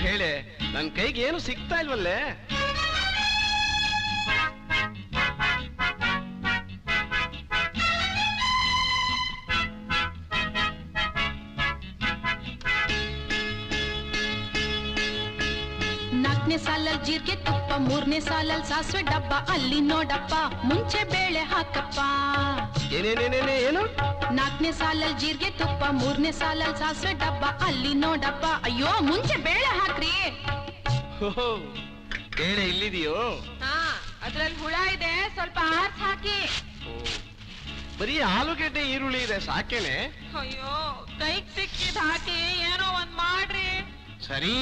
ಹೇಳೆ, ನನ್ ಕೈಗೆ ಏನು ಸಿಗ್ತಾ ಇಲ್ವಲ್ಲೇ? ನಾಲ್ಕನೇ ಸಾಲಲ್ಲಿ ಜೀರಿಗೆ ತುಪ್ಪ, ಮೂರನೇ ಸಾಲಲ್ಲಿ ಸಾಸಿವೆ ಡಬ್ಬ, ಅಲ್ಲಿ ನೋಡಪ್ಪ ಮುಂಚೆ ಬೇಳೆ ಹಾಕಪ್ಪ. ಏನು? ನಾಲ್ಕನೇ ಸಾಲಲ್ಲಿ ಜೀರಿಗೆ ತುಪ್ಪ, ಮೂರನೇ ಸಾಲಲ್ಲಿ ಸಾಸಿವೆ ಡಬ್ಬ, ಅಲ್ಲಿ ನೋಡಪ್ಪ. ಅಯ್ಯೋ, ಮುಂಚೆ ಬೇಳೆ ಹಾಕ್ರಿ. ಬೇಳೆ ಇಲ್ಲಿದೆಯೋ? ಅದ್ರಲ್ಲಿ ಹುಳ ಇದೆ, ಸ್ವಲ್ಪ ಆರ್ಸ್ ಹಾಕಿ. ಬರೀ ಆಲೂಗೆಡ್ಡೆ ಈರುಳ್ಳಿ ಇದೆ, ಸಾಕೇನೆ? ಅಯ್ಯೋ, ಕೈಗೆ ಸಿಕ್ಕಿದ್ ಹಾಕಿ ಏನೋ ಒಂದ್ ಮಾಡ್ರಿ. ಸರಿ.